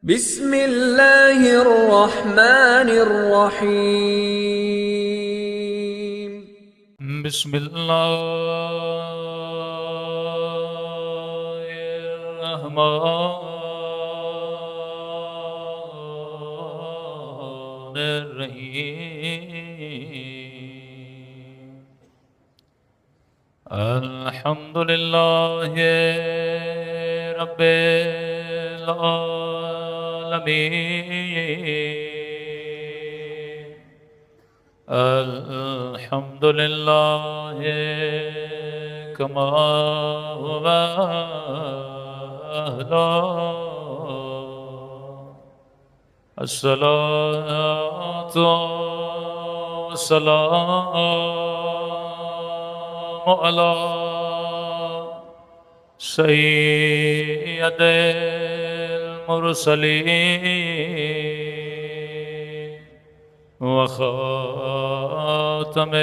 بسم اللہ الرحمن الرحیم۔ بسم اللہ الرحمن الرحیم۔ الحمد للہ رب العالمین۔ الحمد للہ کما هو اہلا۔ الصلاۃ والسلام علی سید المرسلین وخاتم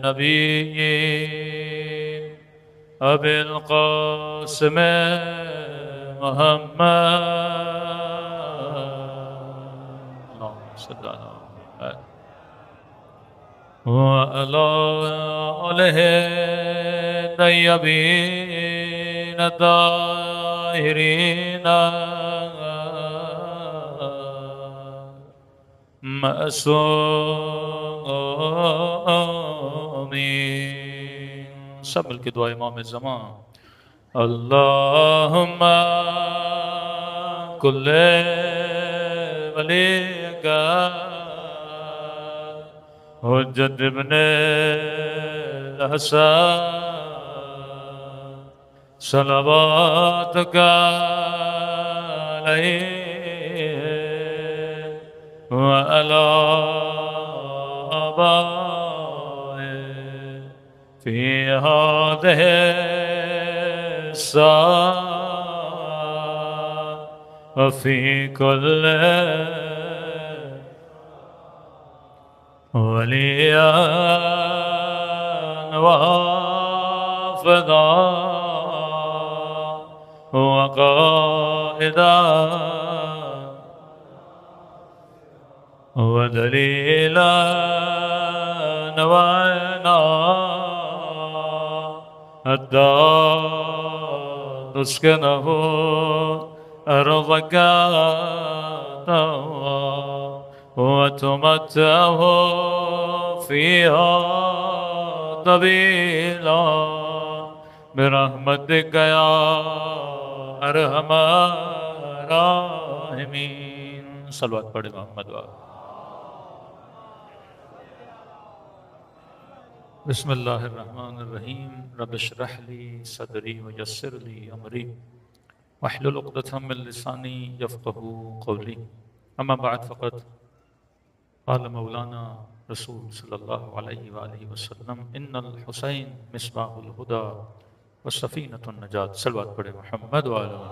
نبیین ابی القاسم محمد صلی اللہ علیہ وعلی آلہ الطیبین الطاہرین معصومین۔ سب مل کے دعا امام زمان۔ اللہم کل ولیک حجت ابن الحسن صلواتک علیہ وعلى آبائه في هذه الساعة وفي كل وليا وحافظا وقائدا ودليلا وعينا حتى تسكنه أرضك وتمتعه فيها طويلا برحمتك يا أرحم الراحمين۔ صلوات پڑھے محمد وآلہ۔ بسم اللہ الرحمن الرحیم۔ رب اشرح لی صدری ویسر لی امری واحلل عقدۃ من لسانی یفقہوا قولی۔ اما بعد فقد قال مولانا رسول صلی اللہ علیہ وآلہ وسلم ان الحسین مصباح الہدی وسفینۃ النجات۔ صلوات پڑھے محمد وآلہ۔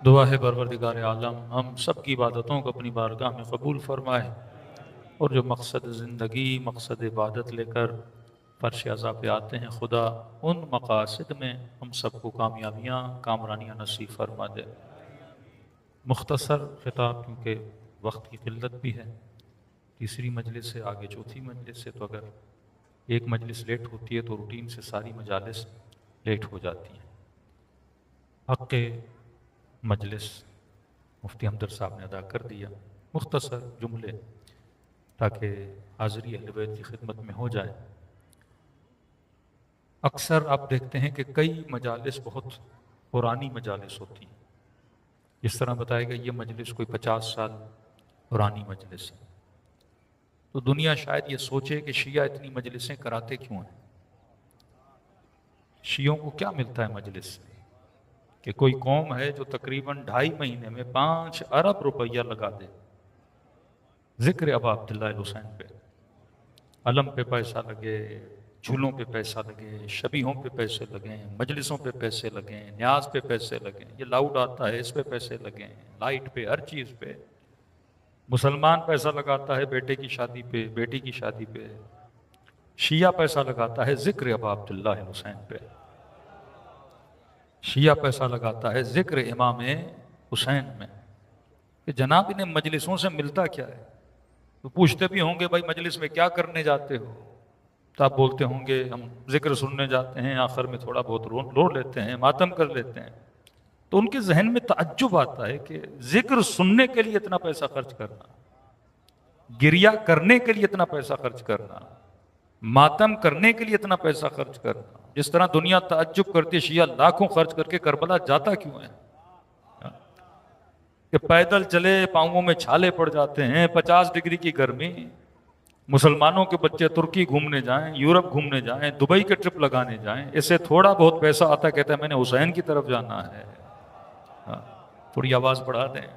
دعا ہے پروردگار عالم ہم سب کی عبادتوں کو اپنی بارگاہ میں قبول فرمائے، اور جو مقصد زندگی مقصد عبادت لے کر فرش عزا پہ آتے ہیں خدا ان مقاصد میں ہم سب کو کامیابیاں کامرانیاں نصیب فرما دے۔ مختصر خطاب کیونکہ وقت کی قلت بھی ہے، تیسری مجلس سے آگے چوتھی مجلس سے، تو اگر ایک مجلس لیٹ ہوتی ہے تو روٹین سے ساری مجالس لیٹ ہو جاتی ہیں۔ حق کے مجلس مفتی ہمدرد صاحب نے ادا کر دیا، مختصر جملے تاکہ حاضری اہل بیت کی خدمت میں ہو جائے۔ اکثر آپ دیکھتے ہیں کہ کئی مجالس بہت پرانی مجالس ہوتی ہیں، جس طرح بتایا گیا یہ مجلس کوئی 50 سال پرانی مجلس ہے، تو دنیا شاید یہ سوچے کہ شیعہ اتنی مجلسیں کراتے کیوں ہیں، شیعوں کو کیا ملتا ہے مجلس سے، کہ کوئی قوم ہے جو تقریباً 2.5 مہینے میں 5 ارب روپیہ لگا دے ذکر ابا عبداللہ الحسین پہ، علم پہ پیسہ لگے، جھولوں پہ پیسہ لگے، شبیہوں پہ پیسے لگیں، مجلسوں پہ پیسے لگیں، نیاز پہ پیسے لگیں، یہ لاؤڈ آتا ہے اس پہ پیسے لگیں، لائٹ پہ، ہر چیز پہ۔ مسلمان پیسہ لگاتا ہے بیٹے کی شادی پہ، بیٹی کی شادی پہ، شیعہ پیسہ لگاتا ہے ذکر ابا عبداللہ حسین پہ، شیعہ پیسہ لگاتا ہے ذکر امام حسین میں، کہ جناب انہیں مجلسوں سے ملتا کیا ہے؟ تو پوچھتے بھی ہوں گے بھائی مجلس میں کیا کرنے جاتے ہو؟ تو آپ بولتے ہوں گے ہم ذکر سننے جاتے ہیں، آخر میں تھوڑا بہت رو لیتے ہیں، ماتم کر لیتے ہیں۔ تو ان کے ذہن میں تعجب آتا ہے کہ ذکر سننے کے لیے اتنا پیسہ خرچ کرنا، گریہ کرنے کے لیے اتنا پیسہ خرچ کرنا، ماتم کرنے کے لیے اتنا پیسہ خرچ کرنا، جس طرح دنیا تعجب کرتی ہے شیعہ لاکھوں خرچ کر کے کربلا جاتا کیوں ہے؟ کہ پیدل چلے پاؤں میں چھالے پڑ جاتے ہیں، 50 ڈگری کی گرمی، مسلمانوں کے بچے ترکی گھومنے جائیں، یورپ گھومنے جائیں، دبئی کے ٹرپ لگانے جائیں، اس سے تھوڑا بہت پیسہ آتا ہے، کہتا ہے میں نے حسین کی طرف جانا ہے۔ تھوڑی آواز بڑھا دیں۔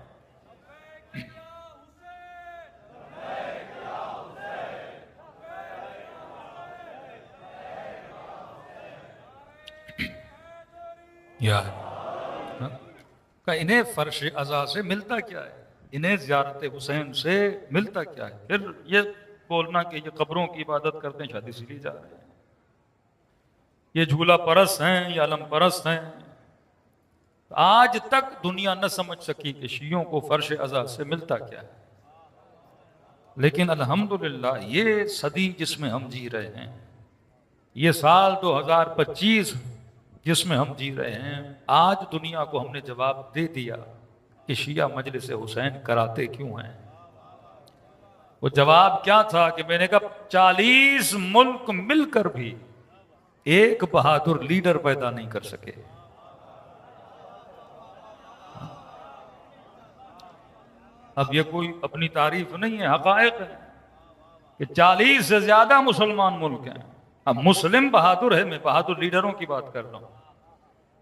کہ انہیں فرش عزا سے ملتا کیا ہے، انہیں زیارت حسین سے ملتا کیا ہے؟ پھر یہ بولنا کہ یہ قبروں کی عبادت کرتے ہیں، شاید اسی لیے جا رہے ہیں، یہ جھولا پرست ہیں، یہ علم پرست ہیں۔ آج تک دنیا نہ سمجھ سکی کہ شیعوں کو فرش عزا سے ملتا کیا ہے، لیکن الحمدللہ یہ صدی جس میں ہم جی رہے ہیں، یہ سال 2025 جس میں ہم جی رہے ہیں، آج دنیا کو ہم نے جواب دے دیا کہ شیعہ مجلس حسین کراتے کیوں ہیں۔ وہ جواب کیا تھا کہ میں نے کہا 40 ملک مل کر بھی ایک بہادر لیڈر پیدا نہیں کر سکے۔ اب یہ کوئی اپنی تعریف نہیں ہے، حقائق ہے کہ 40 سے زیادہ مسلمان ملک ہیں۔ اب مسلم بہادر ہے، میں بہادر لیڈروں کی بات کر رہا ہوں۔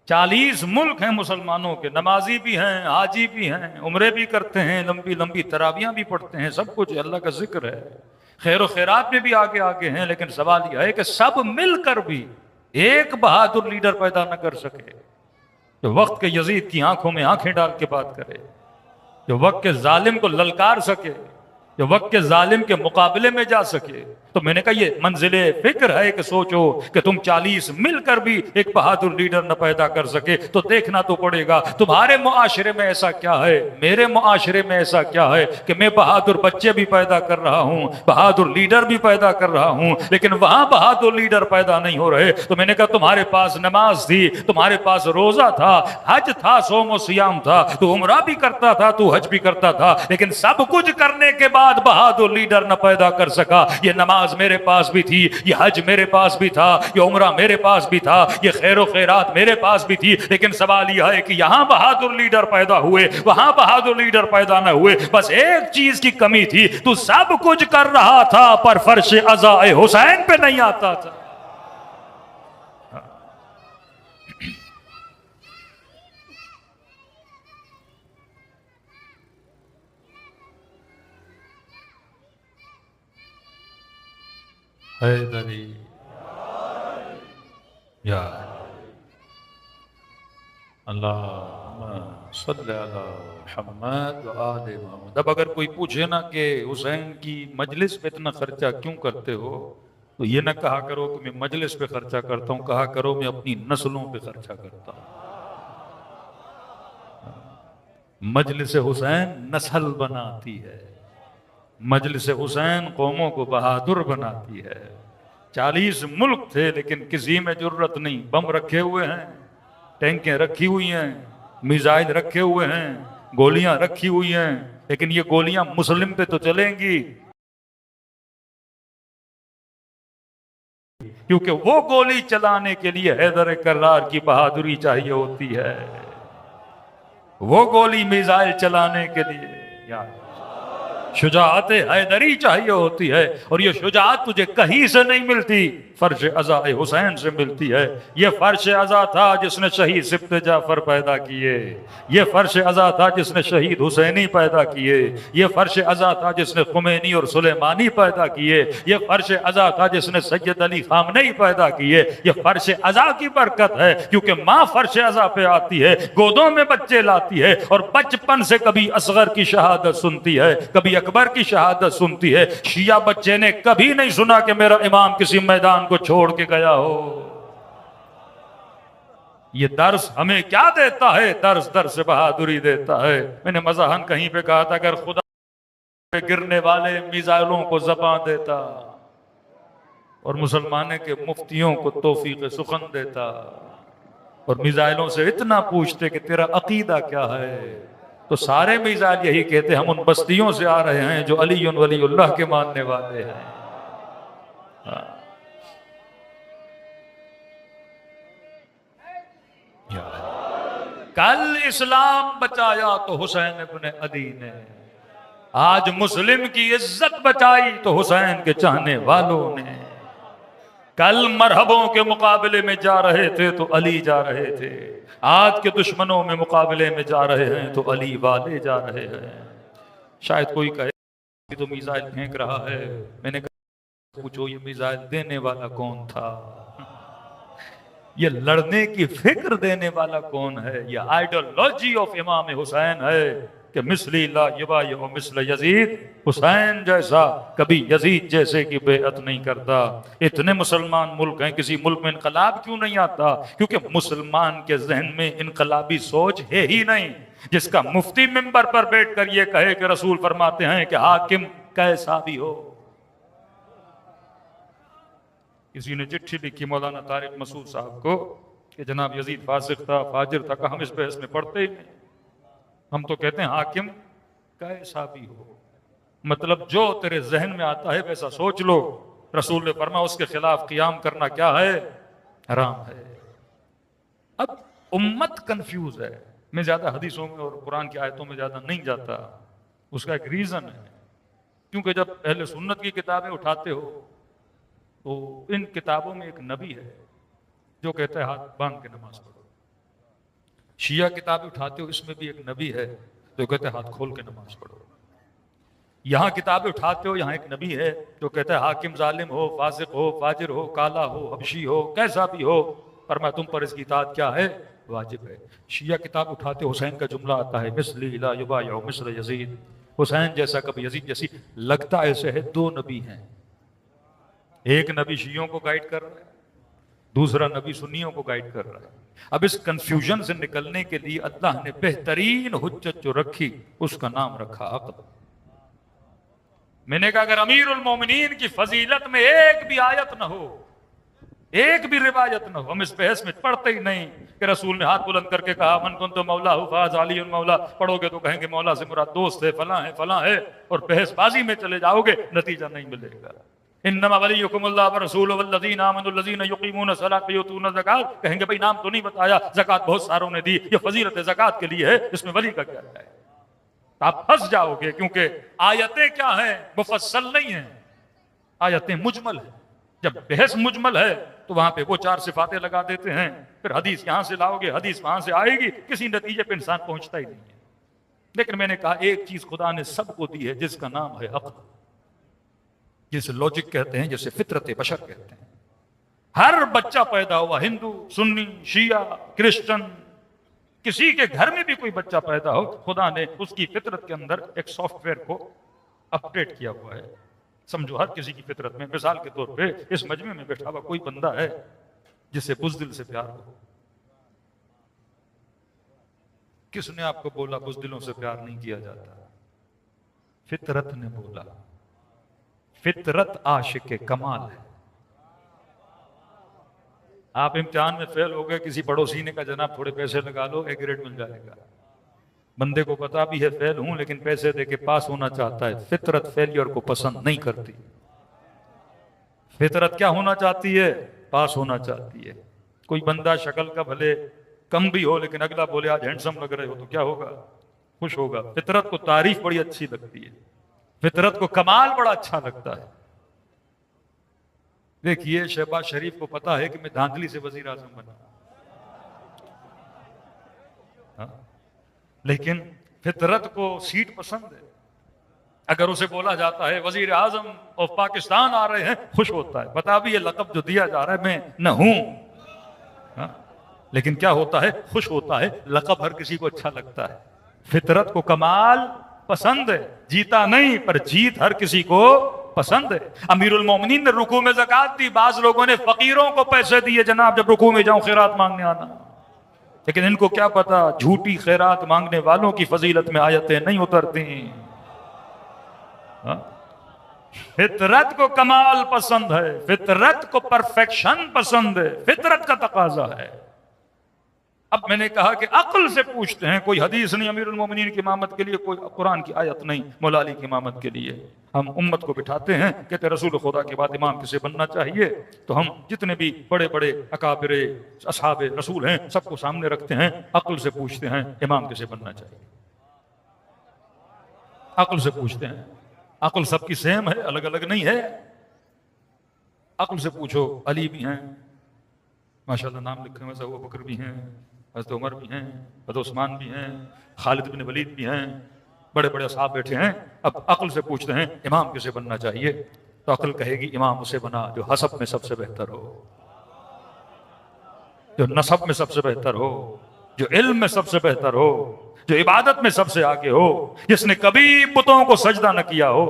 40 ملک ہیں مسلمانوں کے، نمازی بھی ہیں، حاجی بھی ہیں، عمرے بھی کرتے ہیں، لمبی لمبی تراویحاں بھی پڑھتے ہیں، سب کچھ اللہ کا ذکر ہے، خیر و خیرات میں بھی آگے آگے ہیں، لیکن سوال یہ ہے کہ سب مل کر بھی ایک بہادر لیڈر پیدا نہ کر سکے جو وقت کے یزید کی آنکھوں میں آنکھیں ڈال کے بات کرے، جو وقت کے ظالم کو للکار سکے، جو وقت کے ظالم کے مقابلے میں جا سکے۔ تو میں نے کہا یہ منزل فکر ہے کہ سوچو کہ تم 40 مل کر بھی ایک بہادر لیڈر نہ پیدا کر سکے تو دیکھنا تو پڑے گا تمہارے معاشرے میں ایسا کیا ہے، میرے معاشرے میں ایسا کیا ہے کہ میں بہادر بچے بھی پیدا کر رہا ہوں، بہادر لیڈر بھی پیدا کر رہا ہوں، لیکن وہاں بہادر لیڈر پیدا نہیں ہو رہے۔ تو میں نے کہا تمہارے پاس نماز تھی، تمہارے پاس روزہ تھا، حج تھا، صوم و سیام تھا، تو عمرہ بھی کرتا تھا، تو حج بھی کرتا تھا، لیکن سب کچھ کرنے کے بعد بہادر لیڈر نہ پیدا کر سکا۔ یہ نماز میرے پاس بھی تھی، یہ حج میرے پاس بھی تھا، یہ عمرہ میرے پاس بھی تھا، یہ خیر و خیرات میرے پاس بھی تھی، لیکن سوال یہ ہے کہ یہاں بہادر لیڈر پیدا ہوئے، وہاں بہادر لیڈر پیدا نہ ہوئے۔ بس ایک چیز کی کمی تھی، تو سب کچھ کر رہا تھا پر فرش عزا حسین پہ نہیں آتا تھا۔ حیدری یا اللہم صلی علی محمد و آل محمد۔ اب اگر کوئی پوچھے نا کہ حسین کی مجلس پہ اتنا خرچہ کیوں کرتے ہو، تو یہ نہ کہا کرو کہ میں مجلس پہ خرچہ کرتا ہوں، کہا کرو میں اپنی نسلوں پہ خرچہ کرتا ہوں۔ مجلس حسین نسل بناتی ہے، مجلس حسین قوموں کو بہادر بناتی ہے۔ 40 ملک تھے لیکن کسی میں جرت نہیں، بم رکھے ہوئے ہیں، ٹینکیں رکھی ہوئی ہیں، میزائل رکھے ہوئے ہیں، گولیاں رکھی ہوئی ہیں، لیکن یہ گولیاں مسلم پہ تو چلیں گی، کیونکہ وہ گولی چلانے کے لیے حیدر کرار کی بہادری چاہیے ہوتی ہے، وہ گولی میزائل چلانے کے لیے شجاعت حیدری چاہیے ہوتی ہے، اور یہ شجاعت تجھے کہیں سے نہیں ملتی، فرش عزا حسین سے ملتی ہے۔ یہ فرش عزا تھا جس نے شہید سبط جعفر پیدا کیے، یہ فرش عزا تھا جس نے شہید حسینی پیدا کیے، یہ فرش عزا تھا جس نے خمینی اور سلیمانی پیدا کیے، یہ فرش عزا تھا جس نے سید علی خامنئی پیدا کیے۔ یہ فرش عزا کی برکت ہے، کیونکہ ماں فرش عزا پہ آتی ہے، گودوں میں بچے لاتی ہے، اور بچپن سے کبھی اصغر کی شہادت سنتی ہے، کبھی اکبر کی شہادت سنتی ہے. شیعہ بچے نے کبھی نہیں سنا کہ میرا امام کسی میدان کو چھوڑ کے گیا ہو. یہ درس ہمیں کیا دیتا ہے؟ درس بہادری دیتا ہے. میں نے مزاحن کہیں پہ کہا تھا اگر خدا پہ گرنے والے میزائلوں کو زبان دیتا اور مسلمانوں کے مفتیوں کو توفیق سخن دیتا اور میزائلوں سے اتنا پوچھتے کہ تیرا عقیدہ کیا ہے، تو سارے میزائل یہی کہتے ہم ان بستیوں سے آ رہے ہیں جو علی ولی اللہ کے ماننے والے ہیں. کل اسلام بچایا تو حسین ابن علی نے، آج مسلم کی عزت بچائی تو حسین کے چاہنے والوں نے. کل مرحبوں کے مقابلے میں جا رہے تھے تو علی جا رہے تھے، آج کے دشمنوں میں مقابلے میں جا رہے ہیں تو علی والے جا رہے ہیں. شاید کوئی کہے کہ تو میزائل پھینک رہا ہے. میں نے کہا پوچھو یہ میزائل دینے والا کون تھا؟ یہ لڑنے کی فکر دینے والا کون ہے؟ یہ آئیڈیالوجی آف امام حسین ہے کہ مثلی لا یبایع مثل یزید، حسین جیسا کبھی یزید جیسے کی بیعت نہیں کرتا. اتنے مسلمان ملک ہیں، کسی ملک میں انقلاب کیوں نہیں آتا؟ کیونکہ مسلمان کے ذہن میں انقلابی سوچ ہے ہی نہیں. جس کا مفتی منبر پر بیٹھ کر یہ کہے کہ رسول فرماتے ہیں کہ حاکم کیسا بھی ہو. کسی نے چٹھی لکھی مولانا طارق مسعود صاحب کو کہ جناب یزید فاسق تھا، فاجر تھا. کہ ہم اس بحث میں پڑھتے ہی نہیں، ہم تو کہتے ہیں حاکم کیسا بھی ہو. مطلب جو تیرے ذہن میں آتا ہے ویسا سوچ لو. رسول نے فرمایا اس کے خلاف قیام کرنا کیا ہے؟ حرام ہے. اب امت کنفیوز ہے. میں زیادہ حدیثوں میں اور قرآن کی آیتوں میں زیادہ نہیں جاتا. اس کا ایک ریزن ہے، کیونکہ جب اہل سنت کی کتابیں اٹھاتے ہو تو ان کتابوں میں ایک نبی ہے جو کہتا ہے ہاتھ باندھ کے نماز پڑھو. شیعہ کتابیں اٹھاتے ہو، اس میں بھی ایک نبی ہے جو کہتا ہے ہاتھ کھول کے نماز پڑھو. یہاں کتابیں اٹھاتے ہو، یہاں ایک نبی ہے جو کہتا ہے حاکم ظالم ہو، فاسق ہو، فاجر ہو، کالا ہو، حبشی ہو، کیسا بھی ہو، فرمایا تم پر اس کی اطاعت کیا ہے؟ واجب ہے. شیعہ کتاب اٹھاتے حسین کا جملہ آتا ہے مثلی لا یبایع مثل یزید، حسین جیسا کبھی یزید جیسی. لگتا ایسے ہے دو نبی ہیں، ایک نبی شیعوں کو گائیڈ کر رہا ہے، دوسرا نبی سنیوں کو گائیڈ کر رہا ہے. اب اس کنفیوژن سے نکلنے کے لیے اللہ نے بہترین حجت جو رکھی اس کا نام رکھا عقل. میں نے کہا اگر امیر المومنین کی فضیلت میں ایک بھی آیت نہ ہو، ایک بھی روایت نہ ہو، ہم اس بحث میں پڑھتے ہی نہیں کہ رسول نے ہاتھ بلند کر کے کہا من کنت مولا فاز علی مولا. پڑھو گے تو کہیں گے مولا سے مراد دوست ہے، فلاں ہے اور بحث بازی میں چلے جاؤ گے، نتیجہ نہیں ملے گا. انما ولیکم اللہ ورسولہ والذین آمنوا الذین یقیمون الصلاۃ ویؤتون الزکاۃ. کہیں گے بھائی نام تو نہیں بتایا، زکوٰۃ بہت ساروں نے دی، یہ فضیلت زکوٰۃ کے لیے ہے، اس میں ولی کا کیا ہے؟ آپ پھنس جاؤ گے، کیونکہ آیتیں کیا ہیں؟ مفصل نہیں ہیں، آیتیں مجمل ہیں. جب بحث مجمل ہے تو وہاں پہ وہ چار صفاتیں لگا دیتے ہیں، پھر حدیث یہاں سے لاؤ گے، حدیث وہاں سے آئے گی، کسی نتیجے پہ انسان پہنچتا ہی نہیں ہے. لیکن میں نے کہا ایک چیز خدا نے سب کو دی ہے جس کا نام ہے عقل، جسے لاجک کہتے ہیں، جسے فطرت بشر کہتے ہیں. ہر بچہ پیدا ہوا، ہندو، سنی، شیعہ، کرسچن، کسی کے گھر میں بھی کوئی بچہ پیدا ہو، خدا نے اس کی فطرت کے اندر ایک سافٹ ویئر کو اپڈیٹ کیا ہوا ہے. سمجھو ہر کسی کی فطرت میں، مثال کے طور پہ اس مجمع میں بیٹھا ہوا کوئی بندہ ہے جسے بزدل سے پیار ہو. کس نے آپ کو بولا بزدلوں سے پیار نہیں کیا جاتا؟ فطرت نے بولا. فطرت عاشق کمال ہے. آپ امتحان میں فیل ہو گئے، کسی پڑوسی نے کہا جناب تھوڑے پیسے لگا لو، ایک گریڈ مل جائے گا. بندے کو پتا بھی ہے فیل ہوں لیکن پیسے دے کے پاس ہونا چاہتا ہے. فطرت فیلئر کو پسند نہیں کرتی. فطرت کیا ہونا چاہتی ہے؟ پاس ہونا چاہتی ہے. کوئی بندہ شکل کا بھلے کم بھی ہو لیکن اگلا بولے آج ہینڈسم لگ رہے ہو تو کیا ہوگا؟ خوش ہوگا. فطرت کو تعریف بڑی اچھی لگتی ہے، فطرت کو کمال بڑا اچھا لگتا ہے. دیکھیے شہباز شریف کو پتا ہے کہ میں دھاندلی سے وزیر اعظم بنا، لیکن فطرت کو سیٹ پسند ہے. اگر اسے بولا جاتا ہے وزیر اعظم آف پاکستان آ رہے ہیں، خوش ہوتا ہے. بتا بھی یہ لقب جو دیا جا رہا ہے میں نہ ہوں، لیکن کیا ہوتا ہے؟ خوش ہوتا ہے. لقب ہر کسی کو اچھا لگتا ہے. فطرت کو کمال پسند ہے، جیتا نہیں پر جیت ہر کسی کو پسند ہے۔ امیر المومنین نے رکوع میں زکات دی، بعض لوگوں نے فقیروں کو پیسے دیے، جناب جب رکوع میں جاؤں خیرات مانگنے آنا، لیکن ان کو کیا پتا جھوٹی خیرات مانگنے والوں کی فضیلت میں آیتیں نہیں اترتی۔ فطرت کو کمال پسند ہے، فطرت کو پرفیکشن پسند ہے، فطرت کا تقاضا ہے۔ اب میں نے کہا کہ عقل سے پوچھتے ہیں، کوئی حدیث نہیں امیر المومنین کی امامت کے لیے، کوئی قرآن کی آیت نہیں مولا علی کی امامت کے لیے۔ ہم امت کو بٹھاتے ہیں، کہتے ہیں رسول خدا کے بعد امام کسے بننا چاہیے، تو ہم جتنے بھی بڑے بڑے اکابر اصحاب رسول ہیں سب کو سامنے رکھتے ہیں، عقل سے پوچھتے ہیں امام کسے بننا چاہیے، عقل سے پوچھتے ہیں۔ عقل سب کی سیم ہے، الگ الگ نہیں ہے۔ عقل سے پوچھو، علی بھی ہیں ماشاءاللہ، نام لکھے ہوئے ابو بکر بھی ہیں، حضرت عمر بھی ہیں، حضرت عثمان بھی ہیں، خالد بن ولید بھی ہیں، بڑے بڑے اصحاب بیٹھے ہیں۔ اب عقل سے پوچھتے ہیں امام کسے بننا چاہیے، تو عقل کہے گی امام اسے بنا جو حسب میں سب سے بہتر ہو، جو نسب میں سب سے بہتر ہو، جو علم میں سب سے بہتر ہو، جو عبادت میں سب سے آگے ہو، جس نے کبھی بتوں کو سجدہ نہ کیا ہو،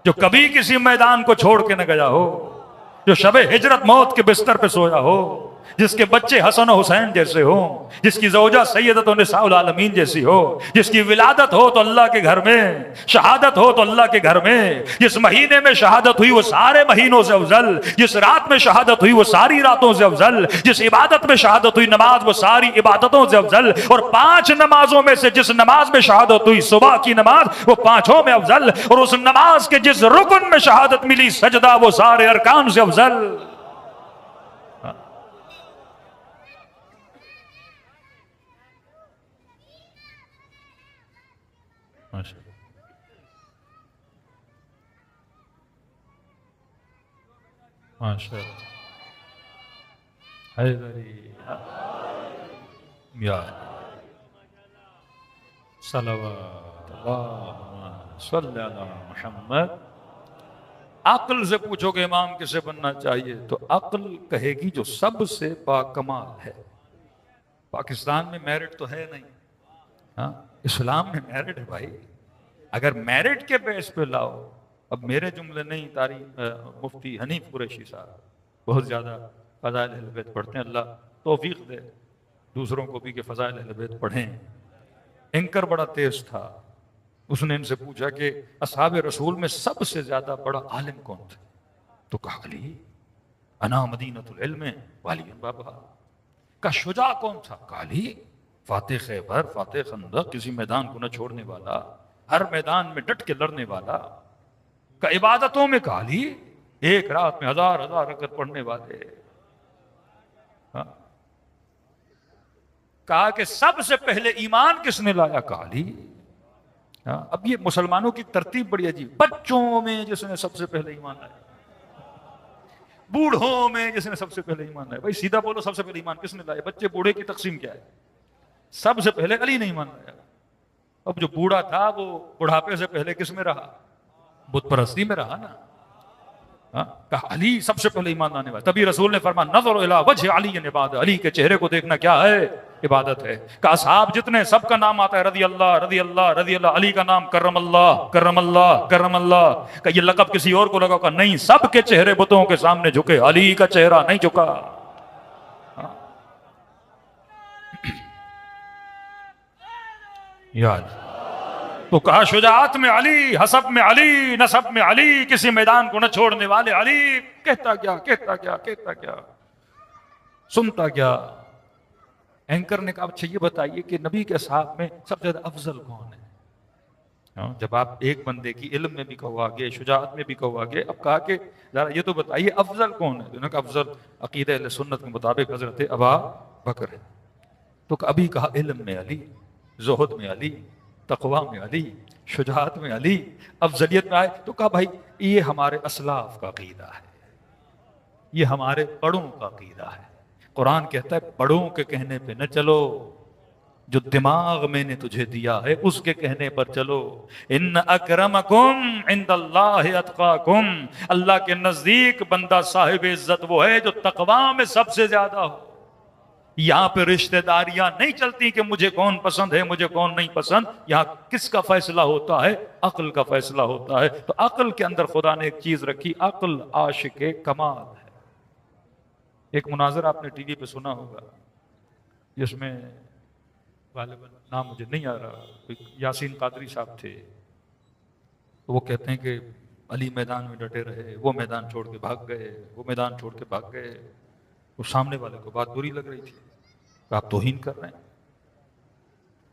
جو کبھی کسی میدان کو چھوڑ کے نہ گیا ہو، جو شب ہجرت موت کے بستر پہ سویا ہو، جس کے بچے حسن و حسین جیسے ہوں، جس کی زوجہ سیدۃ نساء العالمین جیسی ہو، جس کی ولادت ہو تو اللہ کے گھر میں، شہادت ہو تو اللہ کے گھر میں، جس مہینے میں شہادت ہوئی وہ سارے مہینوں سے افضل، جس رات میں شہادت ہوئی وہ ساری راتوں سے افضل، جس عبادت میں شہادت ہوئی نماز وہ ساری عبادتوں سے افضل، اور 5 نمازوں میں سے جس نماز میں شہادت ہوئی صبح کی نماز وہ 5 میں افضل، اور اس نماز کے جس رکن میں شہادت ملی سجدہ وہ سارے ارکان سے افضل۔ ماشاء اللہ حیدری یا صلوات اللہ صلی علی محمد۔ عقل سے پوچھو کہ امام کسے بننا چاہیے، تو عقل کہے گی جو سب سے باکمال ہے۔ پاکستان میں میرٹ تو ہے نہیں، ہاں اسلام میں میرٹ ہے بھائی، اگر میرٹ کے بیس پہ لاؤ، اب میرے جملے نہیں، تاریخ مفتی حنیف قریشی صاحب بہت زیادہ فضائل اہل بیت پڑھتے ہیں، اللہ توفیق دے دوسروں کو بھی کہ فضائل اہل بیت پڑھیں۔ اینکر بڑا تیز تھا، اس نے ان سے پوچھا کہ اصحاب رسول میں سب سے زیادہ بڑا عالم کون تھا، تو کہا علی، انا مدینۃ العلم والی بابا۔ کا شجاع کون تھا، کہا علی، فاتح خیبر، فاتح خندق، کسی میدان کو نہ چھوڑنے والا، ہر میدان میں ڈٹ کے لڑنے والا۔ کا عبادتوں میں، کہا علی، ایک رات میں 1000 رکعت پڑھنے والے۔ کہا کہ سب سے پہلے ایمان کس نے لایا، کہا علی۔ اب یہ مسلمانوں کی ترتیب بڑی عجیب، بچوں میں جس نے سب سے پہلے ایمان لایا، بوڑھوں میں جس نے سب سے پہلے ایمان لایا۔ بھائی سیدھا بولو، سب سے پہلے ایمان کس نے لایا؟ بچے بوڑھے کی تقسیم کیا ہے؟ سب سے پہلے علی نے ایمان لایا۔ اب جو بوڑھا تھا وہ بڑھاپے سے پہلے کس میں رہا؟ بت پرستی میں رہا نا۔ کہا علی سب سے پہلے ایمان لانے والا۔ تبھی رسول نے فرمایا نظر الی وجہ علی عبادت، علی کے چہرے کو دیکھنا کیا ہے؟ عبادت ہے۔ کہا اصحاب جتنے سب کا نام آتا ہے رضی اللہ رضی اللہ رضی اللہ، علی کا نام کرم اللہ کرم اللہ کرم اللہ۔ کہ یہ لقب کسی اور کو لگا؟ کہ نہیں، سب کے چہرے بتوں کے سامنے جھکے، علی کا چہرہ نہیں جھکا۔ یاد تو کہا شجاعت میں علی، حسب میں علی، نسب میں علی، کسی میدان کو نہ چھوڑنے والے علی۔ کہتا کیا سنتا کیا؟ اینکر نے کہا اچھا یہ بتائیے کہ نبی کے اصحاب میں سب سے زیادہ افضل کون ہے؟ جب آپ ایک بندے کی علم میں بھی کہو آگے، شجاعت میں بھی کہو آگے، اب کہا کہ ذرا یہ تو بتائیے افضل کون ہے؟ انہوں نے کہا افضل عقیدہ اہل سنت کے مطابق حضرت ابا بکر ہے۔ تو ابھی کہا علم میں علی، زہد میں علی، تقوی میں علی، شجاعت میں علی، افضلیت میں آئے تو کہا بھائی یہ ہمارے اسلاف کا عقیدہ ہے، یہ ہمارے بڑوں کا عقیدہ ہے۔ قرآن کہتا ہے بڑوں کے کہنے پہ نہ چلو، جو دماغ میں نے تجھے دیا ہے اس کے کہنے پر چلو۔ ان اکرمکم عند اللہ اتقاکم، اللہ کے نزدیک بندہ صاحب عزت وہ ہے جو تقوی میں سب سے زیادہ ہو۔ یہاں پہ رشتہ داریاں نہیں چلتی کہ مجھے کون پسند ہے مجھے کون نہیں پسند. یہاں کس کا فیصلہ ہوتا ہے؟ عقل کا فیصلہ ہوتا ہے. تو عقل کے اندر خدا نے ایک چیز رکھی، عقل عاشق کمال ہے. ایک مناظر آپ نے ٹی وی پہ سنا ہوگا جس میں غالباً نام مجھے نہیں آ رہا، یاسین قادری صاحب تھے. وہ کہتے ہیں کہ علی میدان میں ڈٹے رہے، وہ میدان چھوڑ کے بھاگ گئے، وہ میدان چھوڑ کے بھاگ گئے. وہ سامنے والے کو بات بری لگ رہی تھی کہ آپ توہین کر رہے ہیں،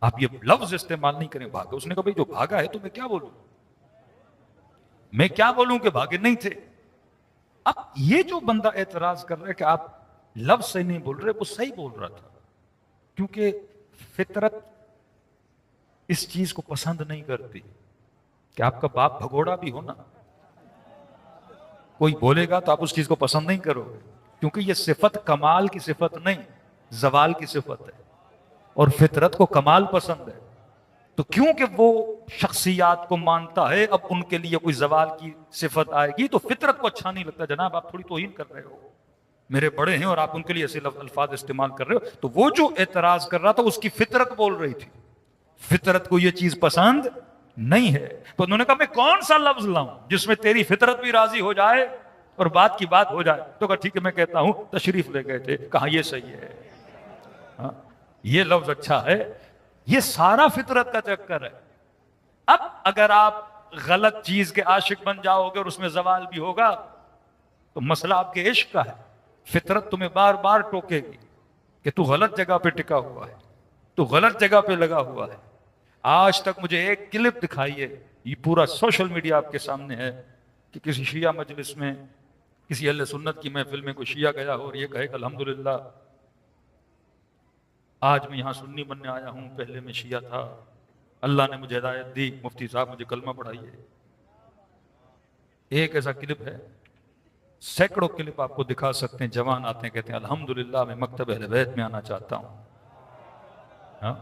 آپ یہ لفظ استعمال نہیں کریں بھاگا. اس نے کہا بھائی جو بھاگا ہے تو میں کیا بولوں، میں کیا بولوں کہ بھاگے نہیں تھے. اب یہ جو بندہ اعتراض کر رہا ہے کہ آپ لفظ صحیح نہیں بول رہے، وہ صحیح بول رہا تھا، کیونکہ فطرت اس چیز کو پسند نہیں کرتی کہ آپ کا باپ بھگوڑا بھی ہو نا، کوئی بولے گا تو آپ اس چیز کو پسند نہیں کرو گے، کیونکہ یہ صفت کمال کی صفت نہیں، زوال کی صفت ہے. اور فطرت کو کمال پسند ہے. تو کیونکہ وہ شخصیات کو مانتا ہے، اب ان کے لیے کوئی زوال کی صفت آئے گی تو فطرت کو اچھا نہیں لگتا. جناب آپ تھوڑی توہین کر رہے ہو، میرے بڑے ہیں اور آپ ان کے لیے ایسے الفاظ استعمال کر رہے ہو. تو وہ جو اعتراض کر رہا تھا اس کی فطرت بول رہی تھی، فطرت کو یہ چیز پسند نہیں ہے. تو انہوں نے کہا میں کون سا لفظ لاؤں جس میں تیری فطرت بھی راضی ہو جائے اور بات کی بات ہو جائے. تو کہا ٹھیک ہے میں کہتا ہوں. تشریف لے گئے تھے، کہا یہ صحیح ہے، ہاں یہ لفظ اچھا ہے. یہ سارا فطرت کا چکر ہے. اب اگر آپ غلط چیز کے عاشق بن جاؤ گے اور اس میں زوال بھی ہوگا تو مسئلہ آپ کے عشق کا ہے. فطرت تمہیں بار بار ٹوکے گی کہ تو غلط جگہ پہ ٹکا ہوا ہے، تو غلط جگہ پہ لگا ہوا ہے. آج تک مجھے ایک کلپ دکھائیے، یہ پورا سوشل میڈیا آپ کے سامنے ہے، کہ کسی شیعہ مجلس میں کسی اہل سنت کی محفل میں کوئی شیعہ گیا ہو اور یہ کہے کہ الحمدللہ آج میں یہاں سنی بننے آیا ہوں، پہلے میں شیعہ تھا، اللہ نے مجھے ہدایت دی، مفتی صاحب مجھے کلمہ پڑھائیے. ایک ایسا کلپ ہے، سینکڑوں کلپ آپ کو دکھا سکتے ہیں. جوان آتے ہیں کہتے ہیں الحمدللہ میں مکتب اہل بیت میں آنا چاہتا ہوں. ہاں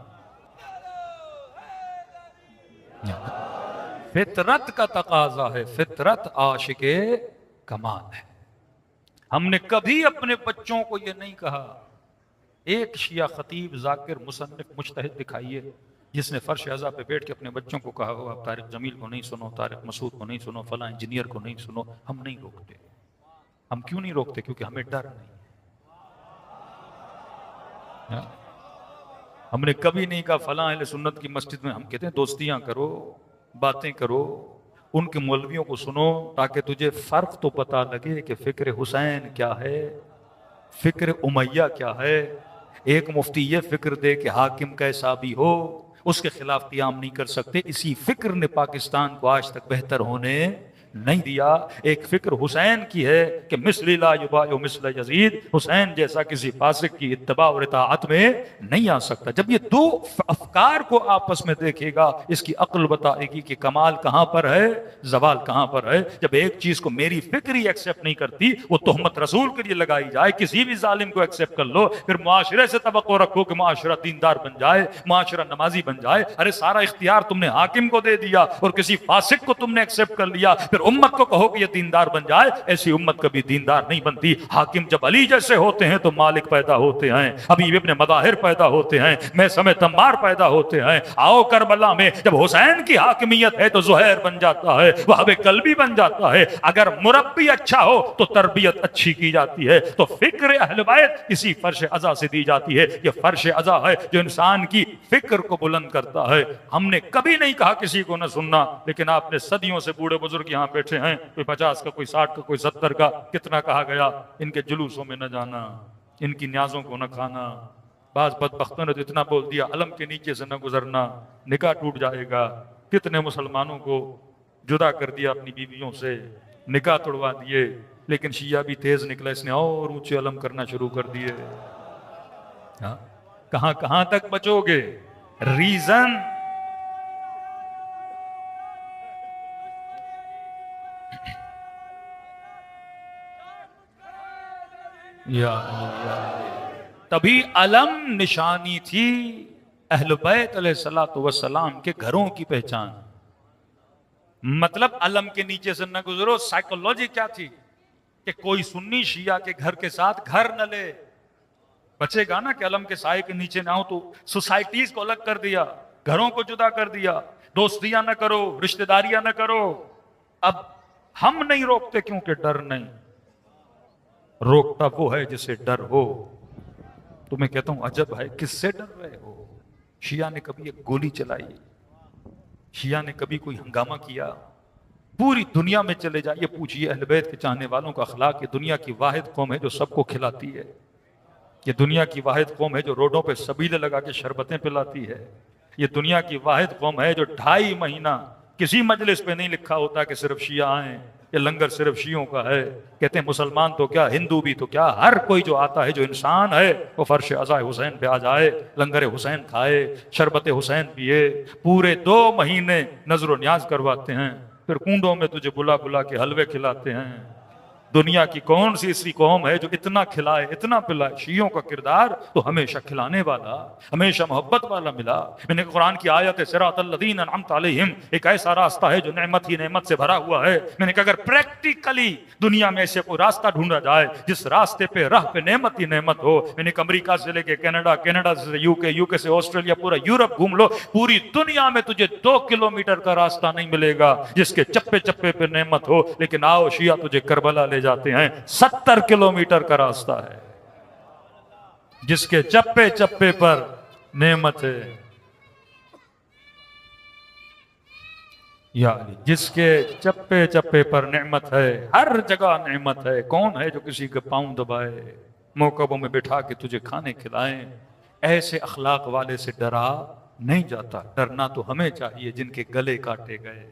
فطرت کا تقاضا ہے، فطرت عاشق کمال ہے. ہم نے کبھی اپنے بچوں کو یہ نہیں کہا. ایک شیعہ خطیب ذاکر مصنف مجتہد دکھائیے جس نے فرش عزا پہ بیٹھ کے اپنے بچوں کو کہا ہو آپ طارق جمیل کو نہیں سنو، طارق مسعود کو نہیں سنو، فلاں انجینئر کو نہیں سنو. ہم نہیں روکتے. ہم کیوں نہیں روکتے؟ کیونکہ ہمیں ڈر نہیں. ہم نے کبھی نہیں کہا فلاں اہل سنت کی مسجد میں. ہم کہتے ہیں دوستیاں کرو، باتیں کرو، ان کے مولویوں کو سنو تاکہ تجھے فرق تو پتہ لگے کہ فکر حسین کیا ہے، فکر امیہ کیا ہے. ایک مفتی یہ فکر دے کہ حاکم کیسا بھی ہو اس کے خلاف قیام نہیں کر سکتے. اسی فکر نے پاکستان کو آج تک بہتر ہونے نہیں دیا. ایک فکر حسین کی ہے کہ مثل لا یباع مثل یزید، حسین جیسا کسی فاسق کی اتباع اور اطاعت میں نہیں آ سکتا. جب یہ دو افکار کو آپس میں دیکھے گا اس کی عقل بتائے گی کہ کمال کہاں پر ہے، زوال کہاں پر ہے. جب ایک چیز کو میری فکر ہی ایکسیپٹ نہیں کرتی، وہ تہمت رسول کے لیے لگائی جائے، کسی بھی ظالم کو ایکسیپٹ کر لو، پھر معاشرے سے توقع رکھو کہ معاشرہ دیندار بن جائے، معاشرہ نمازی بن جائے. ارے سارا اختیار تم نے حاکم کو دے دیا اور کسی فاسق کو تم نے ایکسیپٹ کر لیا، پھر امت کو کہو کہ یہ دیندار بن جائے. ایسی امت کبھی دیندار نہیں بنتی. حاکم جب علی جیسے ہوتے ہیں تو مالک پیدا ہوتے ہیں، حبیب ابن مظاہر پیدا ہوتے ہیں، میثم تمار پیدا ہوتے ہیں. آؤ کربلا میں جب حسین کی حاکمیت ہے تو زہیر بن جاتا ہے، وہاب قلبی بن جاتا ہے. اگر مربی اچھا ہو تو تربیت اچھی کی جاتی ہے. تو فکر اہل بیت اسی فرش عزا سے دی جاتی ہے. یہ فرش عزا ہے جو انسان کی فکر کو بلند کرتا ہے. ہم نے کبھی نہیں کہا کسی کو نہ سننا، لیکن آپ نے صدیوں سے بوڑھے بزرگ یہاں بیٹھے ہیں، کوئی 50 کا، کوئی 60 کا، کوئی 70 کا. کتنا کہا گیا ان کے جلوسوں میں نہ جانا، ان کی نیازوں کو نہ کھانا. بعض بدبختوں نے تو اتنا بول دیا علم کے نیچے سے نہ گزرنا، نکاح ٹوٹ جائے گا. کتنے مسلمانوں کو جدا کر دیا اپنی بیویوں سے، نکاح توڑوا دیے. لیکن شیعہ بھی تیز نکلا، اس نے اور اونچے علم کرنا شروع کر دیے. کہاں کہاں تک بچو گے؟ ریزن تبھی علم نشانی تھی اہل بیت علیہ الصلوۃ والسلام کے گھروں کی پہچان. مطلب علم کے نیچے سے نہ گزرو. سائیکولوجی کیا تھی کہ کوئی سنی شیعہ کے گھر کے ساتھ گھر نہ لے. بچے گا نا کہ علم کے سائے کے نیچے نہ ہو. تو سوسائٹیز کو الگ کر دیا, گھروں کو جدا کر دیا, دوستیاں نہ کرو, رشتہ داریاں نہ کرو. اب ہم نہیں روکتے کیونکہ ڈر نہیں, روکتا وہ ہے جسے ڈر ہو. تو میں کہتا ہوں عجب ہے, کس سے ڈر رہے ہو؟ شیعہ نے کبھی ایک گولی چلائی؟ شیعہ نے کبھی کوئی ہنگامہ کیا؟ پوری دنیا میں چلے جائیے, پوچھئے اہل بیت کے چاہنے والوں کا اخلاق. یہ دنیا کی واحد قوم ہے جو سب کو کھلاتی ہے. یہ دنیا کی واحد قوم ہے جو روڈوں پہ سبیلے لگا کے شربتیں پلاتی ہے. یہ دنیا کی واحد قوم ہے جو 2.5 مہینہ کسی مجلس پہ نہیں لکھا ہوتا کہ صرف شیعہ آئیں, یہ لنگر صرف شیعوں کا ہے. کہتے ہیں مسلمان تو کیا, ہندو بھی تو کیا, ہر کوئی جو آتا ہے جو انسان ہے وہ فرش عزا حسین پہ آ جائے, لنگر حسین کھائے, شربت حسین پیے. پورے 2 مہینے نظر و نیاز کرواتے ہیں, پھر کنڈوں میں تجھے بلا بلا کے حلوے کھلاتے ہیں. دنیا کی کون سی ایسی قوم ہے جو اتنا کھلائے, اتنا پلائے؟ شیعوں کا کردار تو ہمیشہ کھلانے والا, ہمیشہ محبت والا ملا. میں نے قرآن کی آیت صراط الذین انعمت علیہم, ایک ایسا راستہ ہے جو نعمت ہی نعمت سے بھرا ہوا ہے. میں نے کہا اگر پریکٹیکلی دنیا میں ایسے کوئی راستہ ڈھونڈا جائے جس راستے پہ راہ پہ نعمت ہی نعمت ہو. میں نے کہا امریکہ سے لے کے کینیڈا, کینیڈا سے یوکے سے آسٹریلیا, پورا یورپ گھوم لو, پوری دنیا میں تجھے 2 کلومیٹر کا راستہ نہیں ملے گا جس کے چپے چپے پہ نعمت ہو. لیکن آؤ شیعہ تجھے کربلا لے جاتے ہیں, 70 کلومیٹر کا راستہ ہے جس کے چپے چپے پر نعمت ہے. یا علی, جس کے چپے چپے پر نعمت ہے, ہر جگہ نعمت ہے. کون ہے جو کسی کے پاؤں دبائے, موقعوں میں بٹھا کے تجھے کھانے کھلائیں؟ ایسے اخلاق والے سے ڈرا نہیں جاتا. ڈرنا تو ہمیں چاہیے جن کے گلے کاٹے گئے,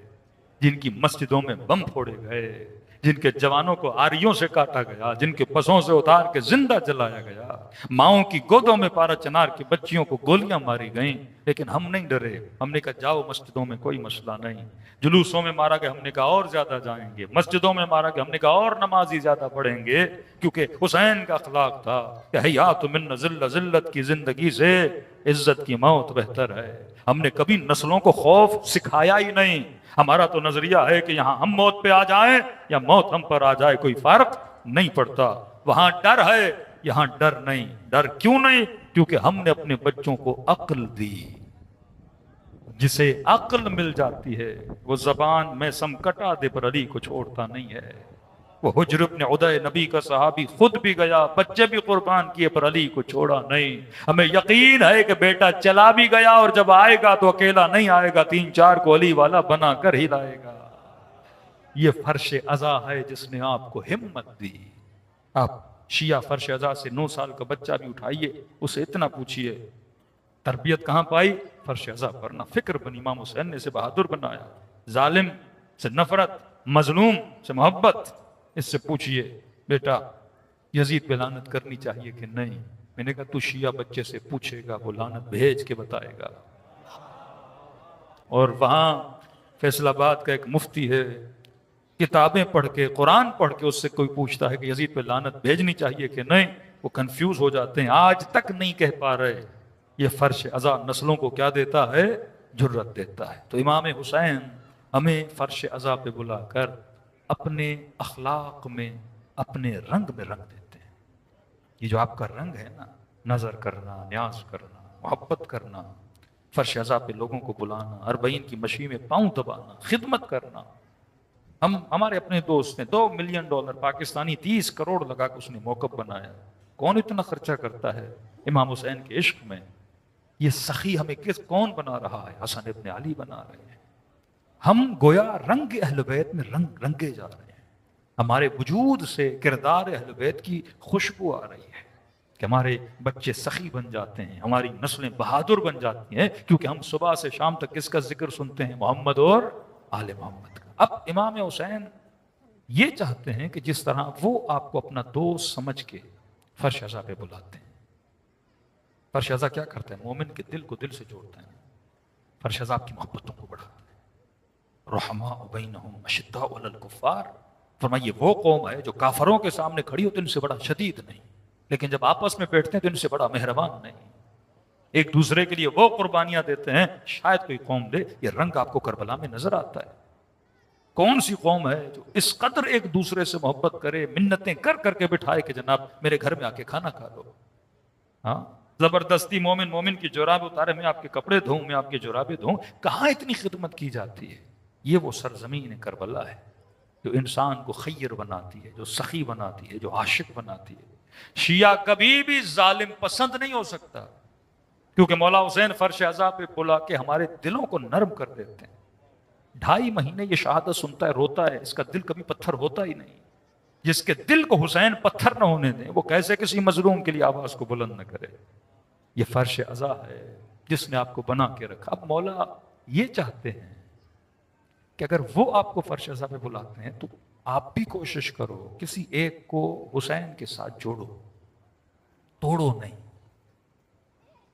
جن کی مسجدوں میں بم پھوڑے گئے, جن کے جوانوں کو آریوں سے کاٹا گیا, جن کے پسوں سے اتار کے زندہ جلایا گیا, ماؤں کی گودوں میں پارا چنار کی بچیوں کو گولیاں ماری گئیں. لیکن ہم نہیں ڈرے. ہم نے کہا جاؤ مسجدوں میں کوئی مسئلہ نہیں. جلوسوں میں مارا گیا, ہم نے کہا اور زیادہ جائیں گے. مسجدوں میں مارا گیا, ہم نے کہا اور نمازی زیادہ پڑھیں گے. کیونکہ حسین کا اخلاق تھا کہ حیات من ذل, ذلت کی زندگی سے عزت کی موت بہتر ہے. ہم نے کبھی نسلوں کو خوف سکھایا ہی نہیں. ہمارا تو نظریہ ہے کہ یہاں ہم موت پہ آ جائیں یا موت ہم پر آ جائے, کوئی فرق نہیں پڑتا. وہاں ڈر ہے, یہاں ڈر نہیں. ڈر کیوں نہیں؟ کیونکہ ہم نے اپنے بچوں کو عقل دی. جسے عقل مل جاتی ہے وہ زبان میں سم کٹا دے پر علی کو چھوڑتا نہیں ہے. وہ حجر ابن عدی نبی کا صحابی خود بھی گیا, بچے بھی قربان کیے, پر علی کو چھوڑا نہیں. ہمیں یقین ہے کہ بیٹا چلا بھی گیا اور جب آئے گا تو اکیلا نہیں آئے گا, 3-4 کو علی والا بنا کر ہی لائے گا. یہ فرش عزا ہے جس نے آپ کو ہمت دی. آپ شیعہ فرش عزا سے 9 سال کا بچہ بھی اٹھائیے, اسے اتنا پوچھئے تربیت کہاں پائی؟ فرش عزا پر. نہ فکر بن امام حسین نے اسے بہادر بنایا, ظالم سے نفرت, مظلوم سے محبت. اس سے پوچھئے بیٹا یزید پہ لعنت کرنی چاہیے کہ نہیں؟ میں نے کہا تو شیعہ بچے سے پوچھے گا, وہ لعنت بھیج کے بتائے گا. اور وہاں فیصل آباد کا ایک مفتی ہے, کتابیں پڑھ کے, قرآن پڑھ کے اس سے کوئی پوچھتا ہے کہ یزید پہ لعنت بھیجنی چاہیے کہ نہیں, وہ کنفیوز ہو جاتے ہیں, آج تک نہیں کہہ پا رہے. یہ فرش عزا نسلوں کو کیا دیتا ہے؟ جرت دیتا ہے. تو امام حسین ہمیں فرش عزا پہ بلا کر اپنے اخلاق میں, اپنے رنگ میں رنگ دیتے ہیں. یہ جو آپ کا رنگ ہے نا, نظر کرنا, نیاز کرنا, محبت کرنا, فرش عزا پہ لوگوں کو بلانا, 40 کی مشی میں پاؤں دبانا, خدمت کرنا. ہمارے اپنے دوست نے $2 ملین پاکستانی 30 کروڑ لگا کے اس نے موقف بنایا. کون اتنا خرچہ کرتا ہے امام حسین کے عشق میں؟ یہ سخی ہمیں کون بنا رہا ہے؟ حسن ابن علی بنا رہے ہیں. ہم گویا رنگ اہل بیت میں رنگے جا رہے ہیں. ہمارے وجود سے کردار اہل بیت کی خوشبو آ رہی ہے کہ ہمارے بچے سخی بن جاتے ہیں, ہماری نسلیں بہادر بن جاتی ہیں, کیونکہ ہم صبح سے شام تک کس کا ذکر سنتے ہیں؟ محمد اور آل محمد کا. اب امام حسین یہ چاہتے ہیں کہ جس طرح وہ آپ کو اپنا دوست سمجھ کے فرش عزا پہ بلاتے ہیں. فرش عزا کیا کرتا ہے؟ مومن کے دل کو دل سے جوڑتا ہے. فرش عزا آپ کی محبتوں کو بڑھاتا ہے. رحماء بینہم اشداء علی الکفار. فرمائیے وہ قوم ہے جو کافروں کے سامنے کھڑی ہو تو ان سے بڑا شدید نہیں, لیکن جب آپس میں بیٹھتے ہیں تو ان سے بڑا مہربان نہیں. ایک دوسرے کے لیے وہ قربانیاں دیتے ہیں, شاید کوئی قوم دے. یہ رنگ آپ کو کربلا میں نظر آتا ہے. کون سی قوم ہے جو اس قدر ایک دوسرے سے محبت کرے, منتیں کر کر کے بٹھائے کہ جناب میرے گھر میں آ کے کھانا کھا لو. ہاں زبردستی مومن کی جراب اتارے، میں آپ کے کپڑے دھوں، میں آپ کے جرابیں دھوں، کہاں اتنی خدمت کی جاتی ہے؟ یہ وہ سرزمین کربلا ہے جو انسان کو خیر بناتی ہے، جو سخی بناتی ہے، جو عاشق بناتی ہے۔ شیعہ کبھی بھی ظالم پسند نہیں ہو سکتا، کیونکہ مولا حسین فرش عزا پہ بلا کے ہمارے دلوں کو نرم کر دیتے ہیں۔ 2.5 مہینے یہ شہادت سنتا ہے، روتا ہے، اس کا دل کبھی پتھر ہوتا ہی نہیں۔ جس کے دل کو حسین پتھر نہ ہونے دیں، وہ کیسے کسی مظلوم کے لیے آواز کو بلند نہ کرے؟ یہ فرش عزا ہے جس نے آپ کو بنا کے رکھا۔ اب مولا یہ چاہتے ہیں کہ اگر وہ آپ کو فرش عزا پہ بلاتے ہیں تو آپ بھی کوشش کرو کسی ایک کو حسین کے ساتھ جوڑو، توڑو نہیں۔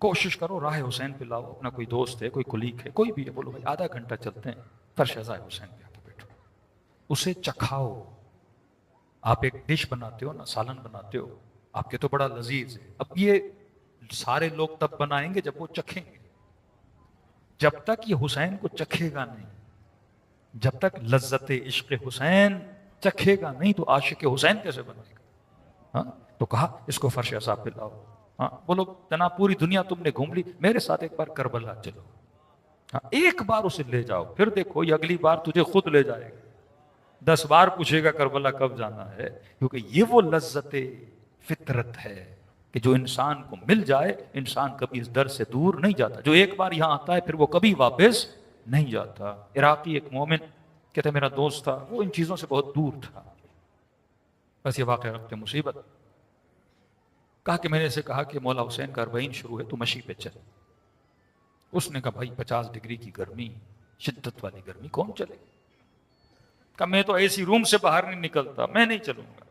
کوشش کرو راہ حسین پہ لاؤ، اپنا کوئی دوست ہے، کوئی کلیگ ہے، کوئی بھی ہے، بولو بھائی آدھا گھنٹہ چلتے ہیں، فرش عزا حسین پہ آ کے بیٹھو، اسے چکھاؤ۔ آپ ایک ڈش بناتے ہو نا، سالن بناتے ہو، آپ کے تو بڑا لذیذ ہے، اب یہ سارے لوگ تب بنائیں گے جب وہ چکھیں گے۔ جب تک یہ حسین کو چکھے گا نہیں، جب تک لذت عشق حسین چکھے گا نہیں تو عاشق حسین کیسے بنے گا؟ ہاں تو کہا اس کو فرش عذاب پہ لاؤ۔ ہاں بولو جناب پوری دنیا تم نے گھوم لی، میرے ساتھ ایک بار کربلا چلو۔ ہاں ایک بار اسے لے جاؤ، پھر دیکھو یہ اگلی بار تجھے خود لے جائے گا، 10 بار پوچھے گا کربلا کب جانا ہے، کیونکہ یہ وہ لذت فطرت ہے کہ جو انسان کو مل جائے انسان کبھی اس در سے دور نہیں جاتا۔ جو ایک بار یہاں آتا ہے پھر وہ کبھی واپس نہیں جاتا۔ عراقی ایک مومن کہتے میرا دوست تھا، وہ ان چیزوں سے بہت دور تھا، بس یہ واقعہ رکھتے مصیبت۔ کہا کہ میں نے اسے کہا کہ مولا حسین کا 40 شروع ہے، تو مشی پہ چل۔ اس نے کہا بھائی 50 ڈگری کی گرمی، شدت والی گرمی، کون چلے؟ کہا میں تو ایسی روم سے باہر نہیں نکلتا، میں نہیں چلوں گا۔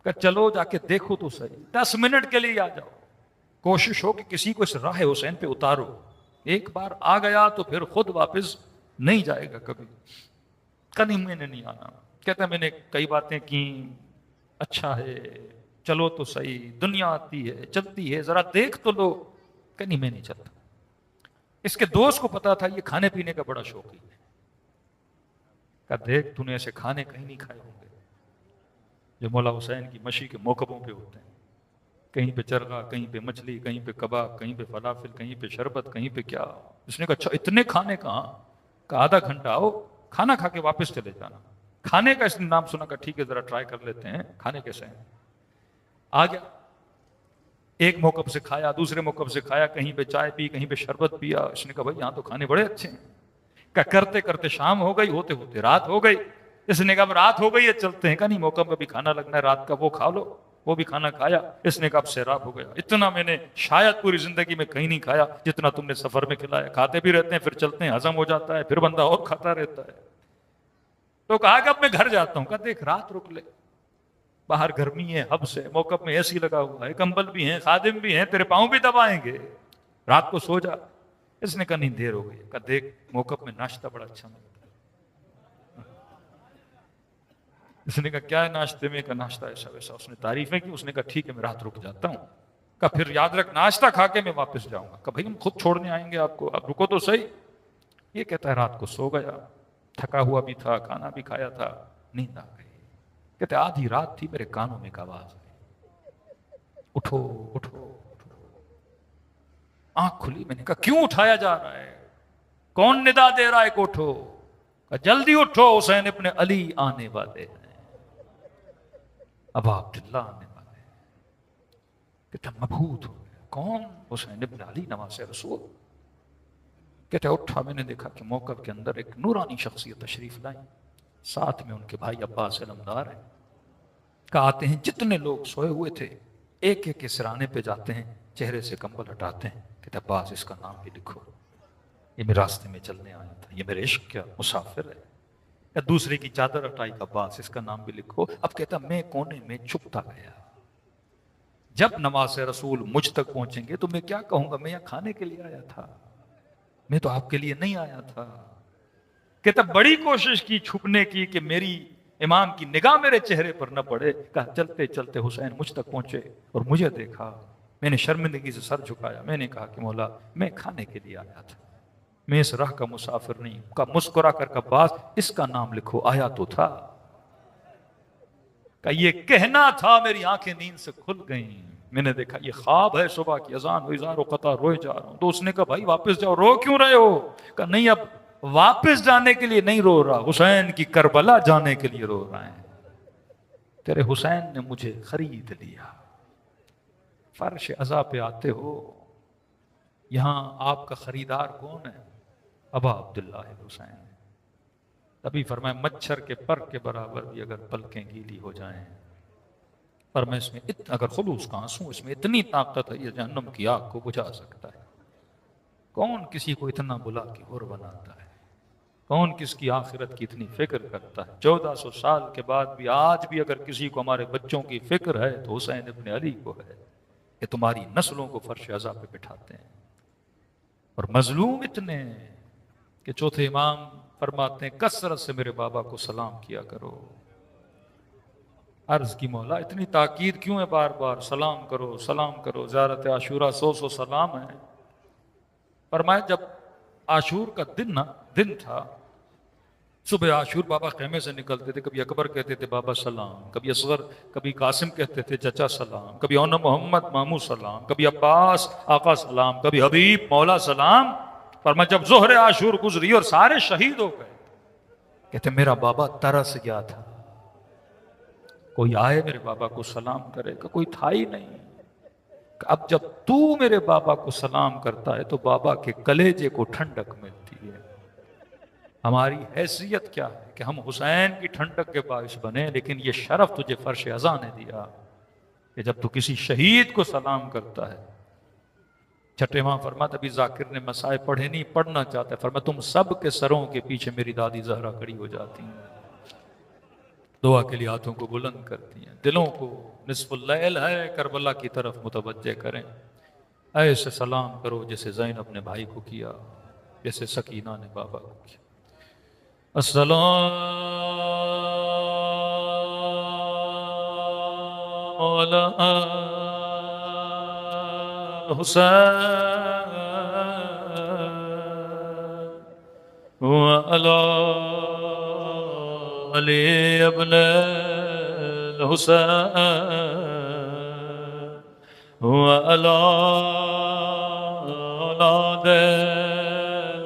کہا چلو جا کے دیکھو تو صحیح، 10 منٹ کے لیے آ جاؤ، کوشش ہو کہ کسی کو اس راہ حسین پہ اتارو۔ ایک بار آ گیا تو پھر خود واپس نہیں جائے گا کبھی۔ کہا نہیں میں نے نہیں آنا۔ کہتا میں نے کئی باتیں کی، اچھا ہے چلو تو صحیح، دنیا آتی ہے چلتی ہے، ذرا دیکھ تو لو۔ کہ نہیں میں نہیں چلتا۔ اس کے دوست کو پتا تھا یہ کھانے پینے کا بڑا شوقی ہے۔ کہا دیکھ تو نے ایسے کھانے کہیں نہیں کھائے ہوں گے جو مولا حسین کی مشی کے موقعوں پہ ہوتے ہیں، کہیں پہ چرغا، کہیں پہ مچھلی، کہیں پہ کباب، کہیں پہ فلافل، کہیں پہ شربت، کہیں پہ کیا۔ اس نے کہا اچھا اتنے کھانے کہاں؟ کہا آدھا گھنٹہ آؤ، کھانا کھا کے واپس چلے جانا۔ کھانے کا اس نے نام سنا، کہا ٹھیک ہے ذرا ٹرائی کر لیتے ہیں کھانے کیسے ہیں۔ آ گیا، ایک موقف سے کھایا، دوسرے موقف سے کھایا، کہیں پہ چائے پی، کہیں پہ شربت پیا۔ اس نے کہا بھائی یہاں تو کھانے بڑے اچھے ہیں۔ کہا کرتے کرتے شام ہو گئی، ہوتے ہوتے رات ہو گئی۔ اس نے کہا رات ہو گئی ہے چلتے ہیں۔ کہا نہیں موقع پہ بھی کھانا لگنا ہے رات کا، وہ کھا لو۔ وہ بھی کھانا کھایا۔ اس نے کہا اب سیراب ہو گیا، اتنا میں نے شاید پوری زندگی میں کہیں نہیں کھایا جتنا تم نے سفر میں کھلایا۔ کھاتے بھی رہتے ہیں، پھر چلتے ہیں، ہضم ہو جاتا ہے، پھر بندہ اور کھاتا رہتا ہے۔ تو کہا کہ اب میں گھر جاتا ہوں۔ کہا دیکھ رات رک لے، باہر گرمی ہے، حبس ہے، موقف میں اے سی لگا ہوا ہے، کمبل بھی ہیں، خادم بھی ہیں، تیرے پاؤں بھی دبائیں گے، رات کو سو جا۔ اس نے کہا نہیں دیر ہو گئی۔ کہا دیکھ موقف میں ناشتہ بڑا اچھا ملتا ہے۔ اس نے کہا کیا ہے ناشتے میں؟ کہا ناشتہ ایسا ویسا۔ اس نے تعریفیں کی۔ اس نے کہا ٹھیک ہے میں رات رک جاتا ہوں۔ کہا پھر یاد رکھ ناشتہ کھا کے میں واپس جاؤں گا۔ کہا بھائی ہم خود چھوڑنے آئیں گے آپ کو، آپ رکو تو صحیح۔ یہ کہتا ہے رات کو سو گیا، تھکا ہوا بھی تھا، کھانا بھی کھایا تھا، نیند آ گئی۔ کہتے آدھی رات تھی، میرے کانوں میں ایک آواز آئی، اٹھو اٹھو اٹھو۔ آنکھ کھلی، میں نے کہا کیوں اٹھایا جا رہا ہے؟ کون ندا دے رہا ہے کہ اٹھو؟ کہا جلدی اٹھو، حسین ابن علی آنے والے ہیں، ابا عبداللہ آنے والے ہیں۔ کہتے مبہوت ہو گیا، کون؟ حسین ابن علی نواسہ رسول۔ کہتے اٹھا، میں نے دیکھا کہ موقف کے اندر ایک نورانی شخصیت تشریف لائیں، ساتھ میں ان کے بھائی عباس علمدار ہیں۔ کہا آتے ہیں جتنے لوگ سوئے ہوئے تھے ایک ایک کے سرانے پہ جاتے ہیں، چہرے سے کمبل ہٹاتے ہیں، کہتے عباس اس کا نام بھی لکھو، یہ میرے راستے میں چلنے آیا تھا، یہ میرے عشق کا مسافر ہے۔ یا دوسرے کی چادر ہٹائی، عباس اس کا نام بھی لکھو۔ اب کہتا میں کونے میں چھپتا گیا، جب نواسہ رسول مجھ تک پہنچیں گے تو میں کیا کہوں گا؟ میں یہاں کھانے کے لیے آیا تھا، میں تو آپ کے لیے نہیں آیا تھا۔ کہتا بڑی کوشش کی چھپنے کی کہ میری امام کی نگاہ میرے چہرے پر نہ پڑے۔ کہا چلتے چلتے حسین مجھ تک پہنچے اور مجھے دیکھا، میں نے شرمندگی سے سر جھکایا، میں نے کہا کہ مولا میں کھانے کے لیے آیا تھا، میں اس راہ کا مسافر نہیں۔ کہا مسکرا کر کہا عباس اس کا نام لکھو، آیا تو تھا۔ کہا یہ کہنا تھا، میری آنکھیں نیند سے کھل گئیں۔ میں نے دیکھا یہ خواب ہے، صبح کی اذان ہوئی، زار و قطع روئے جا رہا ہوں. تو اس نے کہا بھائی واپس جاؤ. رو کیوں رہے ہو؟ کہا نہیں اب واپس جانے کے لیے نہیں رو رہا، حسین کی کربلا جانے کے لیے رو رہا ہے. تیرے حسین نے مجھے خرید لیا. فرش عزا پہ آتے ہو، یہاں آپ کا خریدار کون ہے؟ ابا عبداللہ حسین. تبھی فرمایا مچھر کے پر کے برابر بھی اگر پلکیں گیلی ہو جائیں، فرمایا اس میں اگر خلوص کا آنسو، اس میں اتنی طاقت ہے یہ جہنم کی آگ کو بجھا سکتا ہے. کون کسی کو اتنا بلا کے اور بناتا ہے؟ کون کس کی آخرت کی اتنی فکر کرتا ہے؟ 1400 سال کے بعد بھی آج بھی اگر کسی کو ہمارے بچوں کی فکر ہے تو حسین ابن علی کو ہے کہ تمہاری نسلوں کو فرش عزا پہ بٹھاتے ہیں. اور مظلوم اتنے ہیں کہ چوتھے امام فرماتے ہیں کثرت سے میرے بابا کو سلام کیا کرو. عرض کی مولا اتنی تاکید کیوں ہے بار بار؟ سلام کرو سلام کرو. زیارت عاشورہ 100 سلام ہے. فرمایا جب عاشور کا دن تھا، صبح عاشور بابا خیمے سے نکلتے تھے، کبھی اکبر کہتے تھے بابا سلام، کبھی اصغر، کبھی قاسم کہتے تھے چچا سلام، کبھی اونا محمد مامو سلام، کبھی عباس آقا سلام، کبھی حبیب مولا سلام. فرمایا جب ظہر عاشور گزری اور سارے شہید ہو گئے، کہتے میرا بابا ترس گیا تھا، کوئی آئے میرے بابا کو سلام کرے گا، کوئی تھا ہی نہیں. اب جب تو میرے بابا کو سلام کرتا ہے تو بابا کے کلیجے کو ٹھنڈک ملتی ہے. ہماری حیثیت کیا ہے کہ ہم حسین کی ٹھنڈک کے باعث بنے، لیکن یہ شرف تجھے فرش عزا نے دیا کہ جب تو کسی شہید کو سلام کرتا ہے. چھٹے ماں فرماتا ابھی ذاکر نے مسائل پڑھے نہیں، پڑھنا چاہتا ہے. فرماتا تم سب کے سروں کے پیچھے میری دادی زہرا کھڑی ہو جاتی ہیں، دعا کے لیے ہاتھوں کو بلند کرتی ہیں. دلوں کو نصف اللیل ہے کربلا کی طرف متوجہ کریں. ایسے سلام کرو جیسے زینب نے بھائی کو کیا، جیسے سکینہ نے بابا کو کیا. السلام علی حسین وعلی علی ابن الحسین وعلی اولاد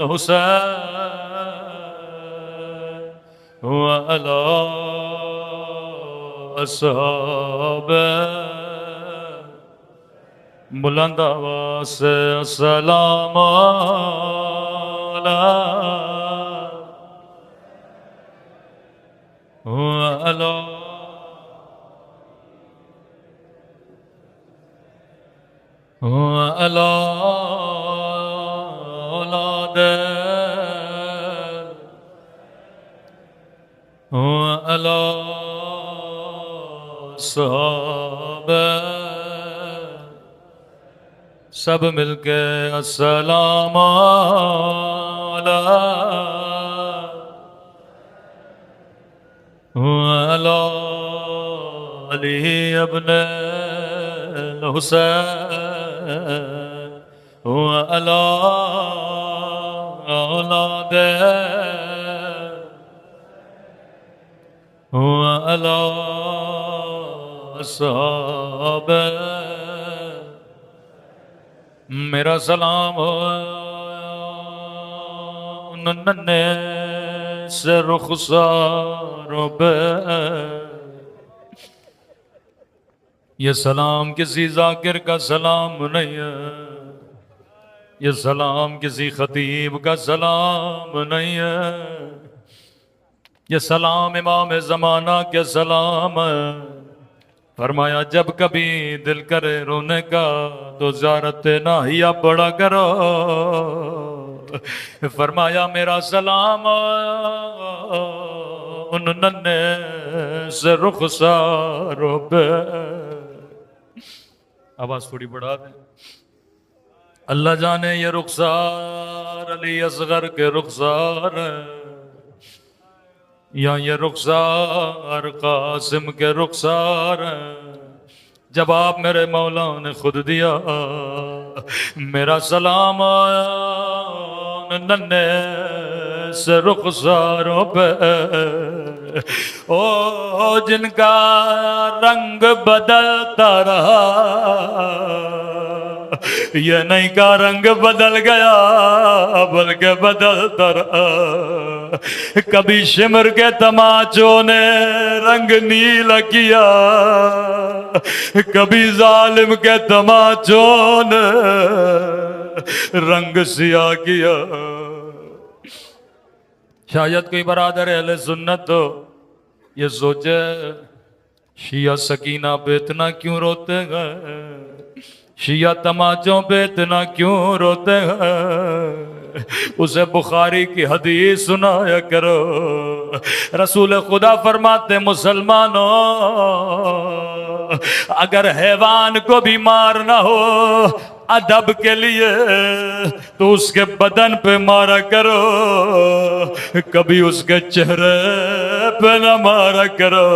الحسین وعلی اصحاب بلند آواز سے السلام وعلی وعلی اولاد وعلی اصحاب. سب مل کے السلام وعلی علی ابن الحسین وعلی اولاد وعلی اصحاب. میرا سلام ہو ننھے سے رخساروں پہ، یہ سلام کسی ذاکر کا سلام نہیں ہے، یہ سلام کسی خطیب کا سلام نہیں ہے، یہ سلام امام زمانہ کے سلام ہے. فرمایا جب کبھی دل کرے رونے کا تو زیارت ناہیہ پڑھا کرو. فرمایا میرا سلام ان ننھے سے رخساروں پہ. آواز تھوڑی بڑھا دیں. اللہ جانے یہ رخسار علی اصغر کے رخسار ہیں یا یہ رخسار قاسم کے رخسار ہیں. جواب میرے مولا نے خود دیا. میرا سلام ننھے سے رخساروں پہ او جن کا رنگ بدلتا رہا یہ نہیں کا رنگ بدل گیا بلکہ بدلتا رہا کبھی شمر کے تماچوں نے رنگ نیلا کیا کبھی ظالم کے تماچوں نے رنگ سیاہ کیا شاید کوئی برادر اہل سنت ہو یہ سوچے شیعہ سکینہ پہ اتنا کیوں روتے ہیں شیعہ تماچوں پہ اتنا کیوں روتے ہیں اسے بخاری کی حدیث سنایا کرو رسول خدا فرماتے مسلمانوں اگر حیوان کو بھی مارنا ہو ادب کے لیے تو اس کے بدن پہ مارا کرو کبھی اس کے چہرے پہ نہ مارا کرو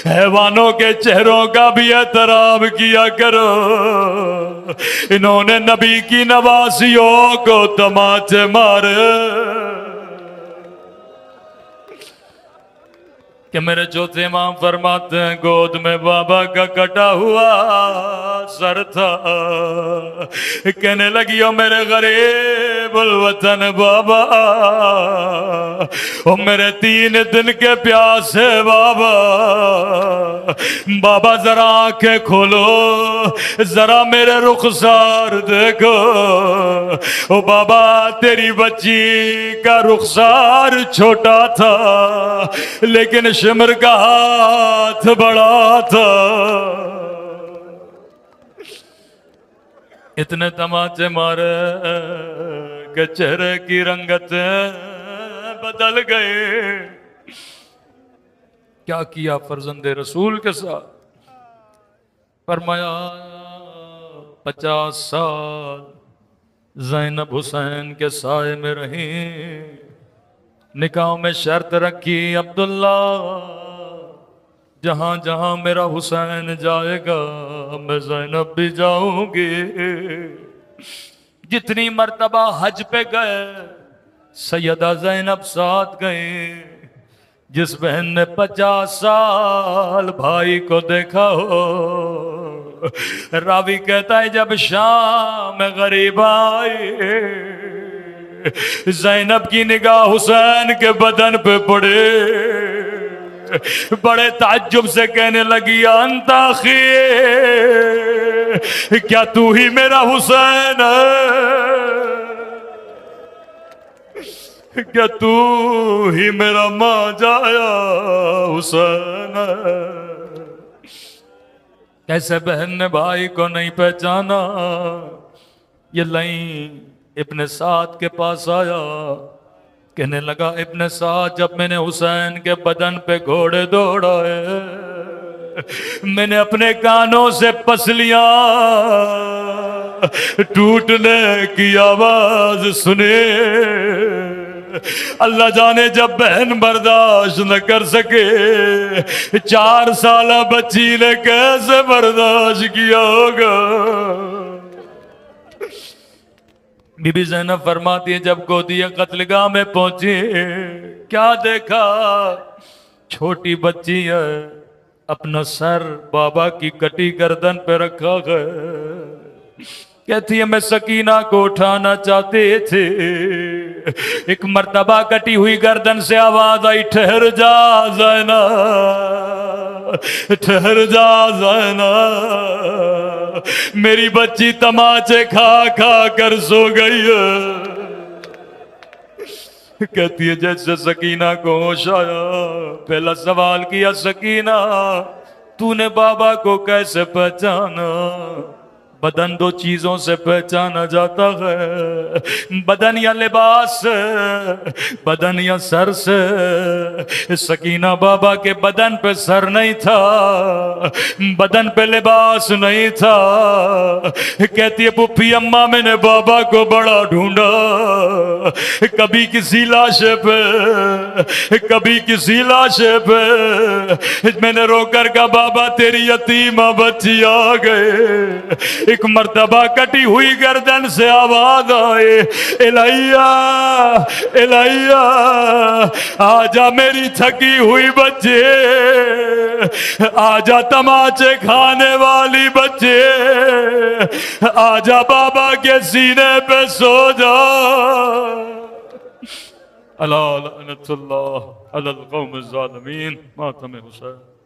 حیوانوں کے چہروں کا بھی احترام کیا کرو انہوں نے نبی کی نواسیوں کو تماچے مارے کہ میرے چوتھے امام فرماتے ہیں گود میں بابا کا کٹا ہوا سر تھا کہنے لگی او میرے غریب الوطن بابا او میرے 3 دن کے پیاسے بابا بابا ذرا آنکھیں کھولو ذرا میرے رخسار دیکھو او بابا تیری بچی کا رخسار چھوٹا تھا لیکن شمر کا ہاتھ بڑا تھا اتنے تماچے مارے کہ چہرے کی رنگتیں بدل گئے کیا کیا فرزند رسول کے ساتھ فرمایا 50 سال زینب حسین کے سائے میں رہی نکاح میں شرط رکھی عبداللہ جہاں جہاں میرا حسین جائے گا میں زینب بھی جاؤں گی جتنی مرتبہ حج پہ گئے سیدہ زینب ساتھ گئی جس بہن نے 50 سال بھائی کو دیکھا ہو راوی کہتا ہے جب شام میں غریب آئی زینب کی نگاہ حسین کے بدن پہ پڑے بڑے تعجب سے کہنے لگی انت اخی کیا تو ہی میرا حسین ہے کیا تو ہی میرا ماں جایا حسین ہے کیسے بہن نے بھائی کو نہیں پہچانا یہ لائیں ابن سعد کے پاس آیا کہنے لگا ابن سعد جب میں نے حسین کے بدن پہ گھوڑے دوڑائے میں نے اپنے کانوں سے پسلیاں ٹوٹنے کی آواز سنی اللہ جانے جب بہن برداشت نہ کر سکے 4 سالہ بچی نے کیسے برداشت کیا ہوگا بی بی زینب فرماتی ہے جب گودی قتل گاہ میں پہنچی کیا دیکھا چھوٹی بچی ہے اپنا سر بابا کی کٹی گردن پہ رکھا ہے کہتی ہے میں سکینہ کو اٹھانا چاہتے تھے ایک مرتبہ کٹی ہوئی گردن سے آواز آئی ٹھہر جا زینب ٹھہر جا زینب میری بچی تماچے کھا کھا کر سو گئی ہے کہتی ہے جیسے سکینہ کو ہوش آیا پہلا سوال کیا سکینہ تو نے بابا کو کیسے پہچانا بدن 2 چیزوں سے پہچانا جاتا ہے بدن یا لباس سے بدن یا سر سے سکینہ بابا کے بدن پہ سر نہیں تھا بدن پہ لباس نہیں تھا کہتی ہے پھپھی اماں میں نے بابا کو بڑا ڈھونڈا کبھی کسی لاشے پہ کبھی کسی لاشے پہ میں نے رو کر کہا بابا تیری یتیمہ بچی آ گئے ایک مرتبہ کٹی ہوئی گردن سے آواز آئے الہیہ الہیہ آجا میری تھکی ہوئی بچے، آجا تماچے کھانے والی بچے، آجا بابا کے سینے پہ سو جا۔ اللہ لعنت اللہ علی القوم الظالمین۔ ماتم حسین۔